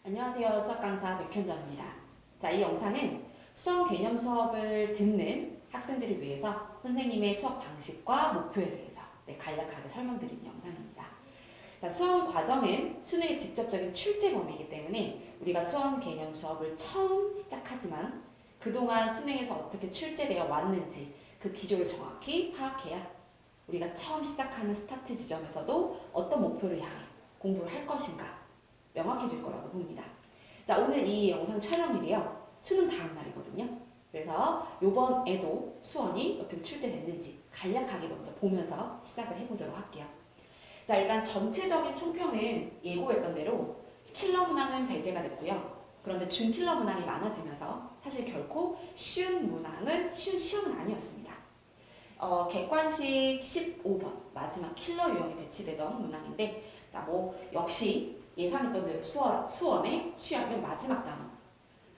안녕하세요. 수학 강사 백현정입니다. 자, 이 영상은 수험 개념 수업을 듣는 학생들을 위해서 선생님의 수업 방식과 목표에 대해서 간략하게 설명드리는 영상입니다. 자, 수험 과정은 수능의 직접적인 출제 범위이기 때문에 우리가 수험 개념 수업을 처음 시작하지만 그동안 수능에서 어떻게 출제되어 왔는지 그 기조를 정확히 파악해야 우리가 처음 시작하는 스타트 지점에서도 어떤 목표를 향해 공부를 할 것인가 명확해질 거라고 봅니다. 자, 오늘 이 영상 촬영일이요. 수능 다음 날이거든요. 그래서 요번에도 수원이 어떻게 출제됐는지 간략하게 먼저 보면서 시작을 해보도록 할게요. 자, 일단 전체적인 총평은 예고했던 대로 킬러 문항은 배제가 됐고요. 그런데 준킬러 문항이 많아지면서 사실 결코 쉬운 시험은 아니었습니다. 객관식 15번 마지막 킬러 유형이 배치되던 문항인데 자, 역시 예상했던 대로 수원의 취하면 마지막 단어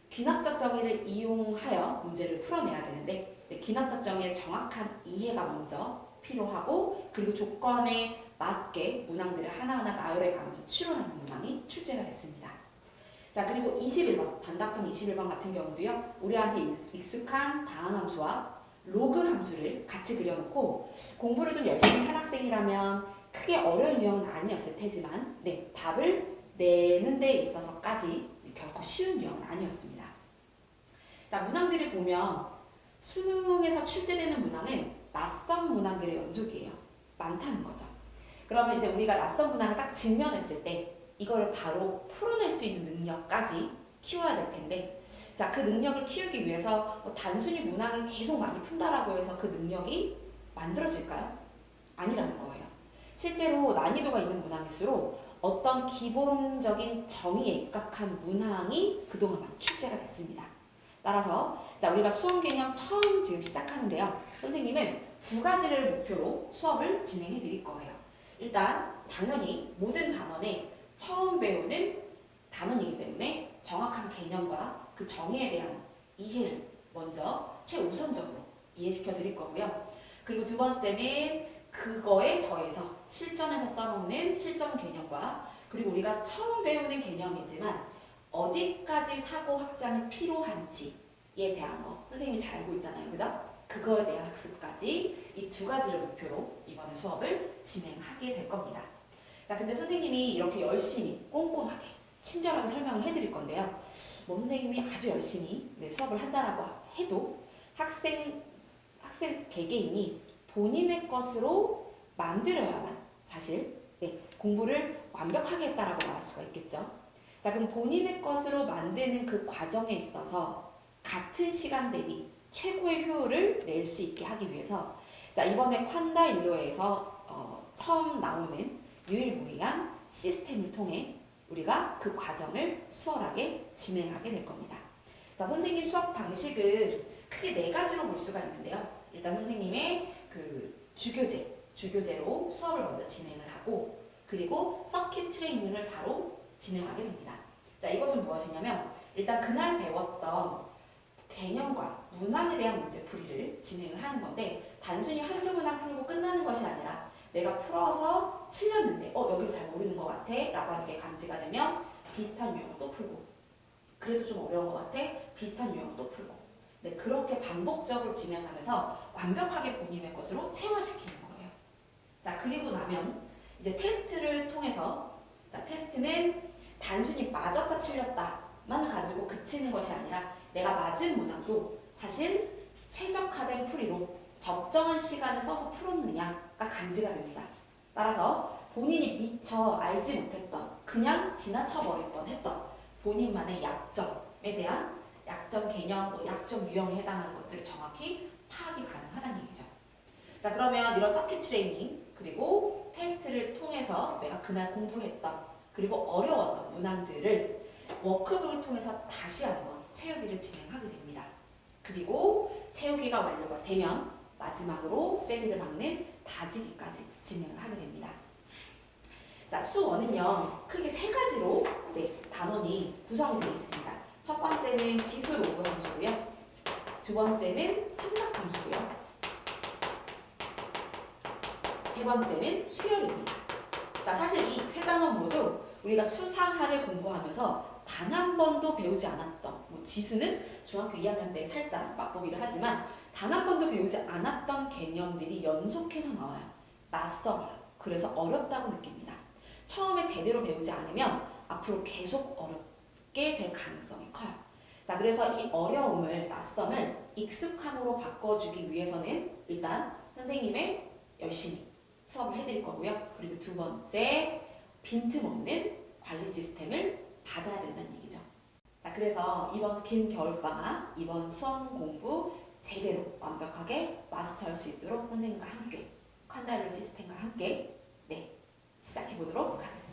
귀납적 정의를 이용하여 문제를 풀어내야 되는데 귀납적 정의의 정확한 이해가 먼저 필요하고 그리고 조건에 맞게 문항들을 하나하나 나열해 가면서 추론하는 문항이 출제가 됐습니다. 자, 그리고 21번 단답형 21번 같은 경우도요. 우리한테 익숙한 다음 함수와 로그 함수를 같이 그려놓고 공부를 좀 열심히 한 학생이라면 크게 어려운 유형은 아니었을 테지만 답을 내는 데 있어서까지 결코 쉬운 유형은 아니었습니다. 자, 문항들을 보면 수능에서 출제되는 문항은 낯선 문항들의 연속이에요. 많다는 거죠. 그러면 이제 우리가 낯선 문항을 딱 직면했을 때 이걸 바로 풀어낼 수 있는 능력까지 키워야 될 텐데 자, 그 능력을 키우기 위해서 단순히 문항을 계속 많이 푼다라고 해서 그 능력이 만들어질까요? 아니라는 거예요. 실제로 난이도가 있는 문항일수록 어떤 기본적인 정의에 입각한 문항이 그동안 많이 출제가 됐습니다. 따라서 자, 우리가 수험 개념 처음 지금 시작하는데요. 선생님은 두 가지를 목표로 수업을 진행해 드릴 거예요. 일단 당연히 모든 단원에 처음 배우는 단원이기 때문에 정확한 개념과 그 정의에 대한 이해를 먼저 최우선적으로 이해시켜 드릴 거고요. 그리고 두 번째는 그거에 더해서 실전에서 써먹는 실전 개념과 그리고 우리가 처음 배우는 개념이지만 어디까지 사고 확장이 필요한지에 대한 거 선생님이 잘 알고 있잖아요. 그죠? 그거에 대한 학습까지 이 두 가지를 목표로 이번에 수업을 진행하게 될 겁니다. 자, 근데 선생님이 이렇게 열심히 꼼꼼하게 친절하게 설명을 해드릴 건데요. 선생님이 아주 열심히 수업을 한다라고 해도 학생 개개인이 본인의 것으로 만들어야만 사실 공부를 완벽하게 했다라고 말할 수가 있겠죠. 자, 그럼 본인의 것으로 만드는 그 과정에 있어서 같은 시간 대비 최고의 효율을 낼 수 있게 하기 위해서 자, 이번에 콴다 인로에서 처음 나오는 유일무이한 시스템을 통해 우리가 그 과정을 수월하게 진행하게 될 겁니다. 자, 선생님 수업 방식은 크게 네 가지로 볼 수가 있는데요. 일단 선생님의 그 주교제로 수업을 먼저 진행을 하고 그리고 서킷 트레이닝을 바로 진행하게 됩니다. 자, 이것은 무엇이냐면 일단 그날 배웠던 개념과 문항에 대한 문제풀이를 진행을 하는 건데 단순히 한두 문항 풀고 끝나는 것이 아니라 내가 풀어서 틀렸는데 여기를 잘 모르는 것 같아 라고 하는 게 감지가 되면 비슷한 유형을 또 풀고 그래도 좀 어려운 것 같아 비슷한 유형을 또 풀고 그렇게 반복적으로 진행하면서 완벽하게 본인의 것으로 체화시키는 거예요. 자, 그리고 나면 이제 테스트를 통해서 자, 테스트는 단순히 맞았다 틀렸다만 가지고 그치는 것이 아니라 내가 맞은 문항도 사실 최적화된 풀이로 적정한 시간을 써서 풀었느냐가 감지가 됩니다. 따라서 본인이 미처 알지 못했던 그냥 지나쳐버릴 뻔했던 본인만의 약점에 대한 약점 개념, 약점 유형에 해당하는 것들을 정확히 파악이 가능하다는 얘기죠. 자, 그러면 이런 서킷 트레이닝 그리고 테스트를 통해서 내가 그날 공부했던 그리고 어려웠던 문항들을 워크북을 통해서 다시 한번 채우기를 진행하게 됩니다. 그리고 채우기가 완료가 되면 마지막으로 쐐기를 막는 다지기까지 진행을 하게 됩니다. 자, 수원은요 크게 세 가지로 단원이 구성이 되어 있습니다. 첫 번째는 지수 로그 함수고요. 두 번째는 삼각 함수고요. 세 번째는 수열입니다. 자, 사실 이 세 단원 모두 우리가 수사하를 공부하면서 단 한 번도 배우지 않았던, 뭐 지수는 중학교 2학년 때 살짝 맛보기를 하지만 단 한 번도 배우지 않았던 개념들이 연속해서 나와요. 낯설어요. 그래서 어렵다고 느낍니다. 처음에 제대로 배우지 않으면 앞으로 계속 어렵게 될 가능성이 커요. 자, 그래서 이 어려움을, 낯섦을 익숙함으로 바꿔주기 위해서는 일단 선생님의 열심히 수업을 해드릴 거고요. 그리고 두 번째, 빈틈없는 관리 시스템을 받아야 된다는 얘기죠. 자, 그래서 이번 긴 겨울방학, 이번 수험 공부 제대로 완벽하게 마스터할 수 있도록 선생님과 함께, 칸다일로 시스템과 함께 시작해 보도록 하겠습니다.